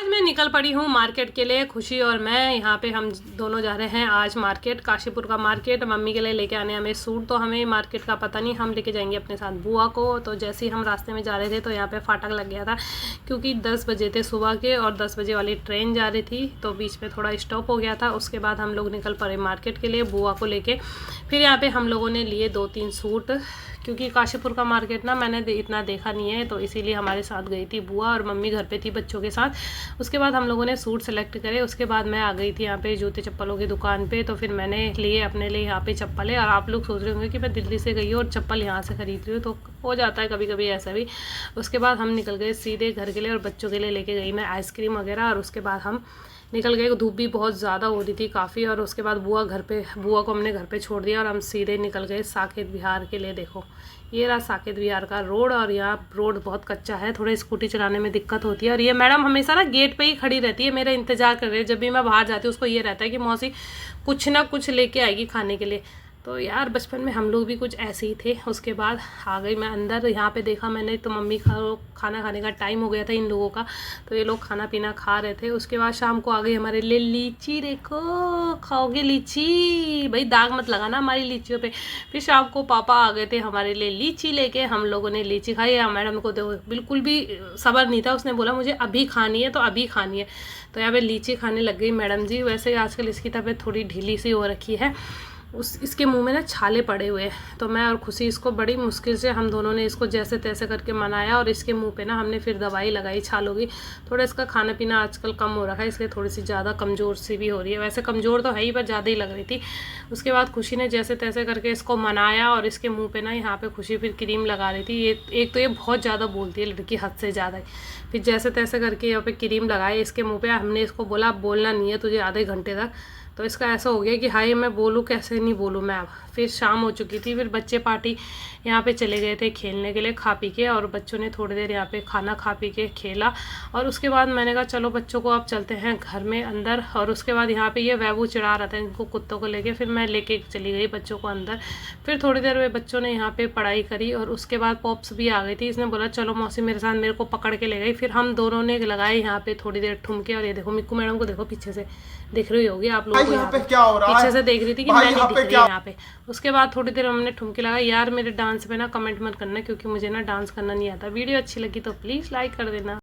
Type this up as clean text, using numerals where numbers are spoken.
आज मैं निकल पड़ी हूँ मार्केट के लिए। खुशी और मैं यहाँ पे हम दोनों जा रहे हैं आज मार्केट, काशीपुर का मार्केट। मम्मी के लिए लेके आने हमें सूट, तो हमें मार्केट का पता नहीं, हम लेके जाएंगे अपने साथ बुआ को। तो जैसे ही हम रास्ते में जा रहे थे तो यहाँ पे फाटक लग गया था, क्योंकि 10 बजे थे सुबह के और 10 बजे वाली ट्रेन जा रही थी, तो बीच में थोड़ा स्टॉप हो गया था। उसके बाद हम लोग निकल पड़े मार्केट के लिए बुआ को लेके। फिर यहाँ पर हम लोगों ने लिए 2-3 सूट, क्योंकि काशीपुर का मार्केट ना मैंने इतना देखा नहीं है, तो इसीलिए हमारे साथ गई थी बुआ और मम्मी घर पे थी बच्चों के साथ। उसके बाद हम लोगों ने सूट सेलेक्ट करे। उसके बाद मैं आ गई थी यहाँ पे जूते चप्पलों की दुकान पे, तो फिर मैंने लिए अपने लिए यहाँ पे चप्पलें। और आप लोग सोच रहे होंगे कि मैं दिल्ली से गई हूँ और चप्पल यहाँ से खरीद रही हूँ, तो हो जाता है कभी कभी ऐसा भी। उसके बाद हम निकल गए सीधे घर के लिए, और बच्चों के लिए लेके गई मैं आइसक्रीम वगैरह। और उसके बाद हम निकल गए, धूप भी बहुत ज़्यादा हो रही थी काफ़ी। और उसके बाद बुआ को हमने घर पे छोड़ दिया और हम सीधे निकल गए साकेत विहार के लिए। देखो ये रहा साकेत विहार का रोड, और यहाँ रोड बहुत कच्चा है, थोड़ा स्कूटी चलाने में दिक्कत होती है। और ये मैडम हमेशा ना गेट पे ही खड़ी रहती है, मेरा इंतज़ार कर रही है। जब भी मैं बाहर जाती हूँ उसको ये रहता है कि मौसी कुछ ना कुछ लेके आएगी खाने के लिए। तो यार बचपन में हम लोग भी कुछ ऐसे ही थे। उसके बाद आ गई मैं अंदर। यहाँ पे देखा मैंने तो मम्मी खाना खाने का टाइम हो गया था इन लोगों का, तो ये लोग खाना पीना खा रहे थे। उसके बाद शाम को आ गई हमारे लिए लीची। देखो खाओगे लीची, भाई दाग मत लगाना हमारी लीचियों पे। फिर शाम को पापा आ गए थे हमारे लिए लीची लेके, हम लोगों ने लीची खाई। मैडम को देखो बिल्कुल भी सब्र नहीं था, उसने बोला मुझे अभी खानी है तो अभी खानी है। तो यहाँ पे लीची खाने लग गई मैडम जी। वैसे आजकल इसकी तबीयत थोड़ी ढीली सी हो रखी है, इसके मुंह में ना छाले पड़े हुए हैं। तो मैं और खुशी इसको बड़ी मुश्किल से हम दोनों ने इसको जैसे तैसे करके मनाया, और इसके मुंह पे ना हमने फिर दवाई लगाई छालों की। थोड़ा इसका खाना पीना आजकल कम हो रखा है, इसलिए थोड़ी सी ज़्यादा कमज़ोर सी भी हो रही है। वैसे कमज़ोर तो है ही, पर ज़्यादा ही लग रही थी। उसके बाद खुशी ने जैसे तैसे करके इसको मनाया, और इसके मुँह पर ना यहाँ पर खुशी फिर क्रीम लगा रही थी। ये एक तो ये बहुत ज़्यादा बोलती है लड़की, हद से ज़्यादा ही। फिर जैसे तैसे करके यहाँ पे क्रीम लगाए इसके मुँह पे। हमने इसको बोला अब बोलना नहीं है तुझे आधे घंटे तक। तो इसका ऐसा हो गया कि हाय मैं बोलूँ कैसे नहीं बोलूँ मैं अब। फिर शाम हो चुकी थी, फिर बच्चे पार्टी यहाँ पे चले गए थे खेलने के लिए खा पी के, और बच्चों ने थोड़ी देर यहाँ पे खाना खा पी के खेला। और उसके बाद मैंने कहा चलो बच्चों को अब चलते हैं घर में अंदर। और उसके बाद यहाँ पे ये वैभू चिढ़ा रहा था इनको कुत्तों को लेके, फिर मैं लेके चली गई बच्चों को अंदर। फिर थोड़ी देर में बच्चों ने यहाँ पे पढ़ाई करी, और उसके बाद पॉप्स भी आ गई थी। इसने बोला चलो मौसी मेरे साथ, मेरे को पकड़ के ले गई। फिर हम दोनों ने लगाए यहाँ पे थोड़ी देर ठुमके। और ये देखो मिक्कू मैडम को देखो पीछे से दिख रही होगी आप लोगों को, यहाँ पे क्या हो रहा है, पीछे से देख रही थी कि मैं नहीं दिख रही यहाँ पे। उसके बाद थोड़ी देर हमने ठुमके लगाए। यार मेरे डांस पे ना कमेंट मत करना, क्योंकि मुझे ना डांस करना नहीं आता। वीडियो अच्छी लगी तो प्लीज़ लाइक कर देना।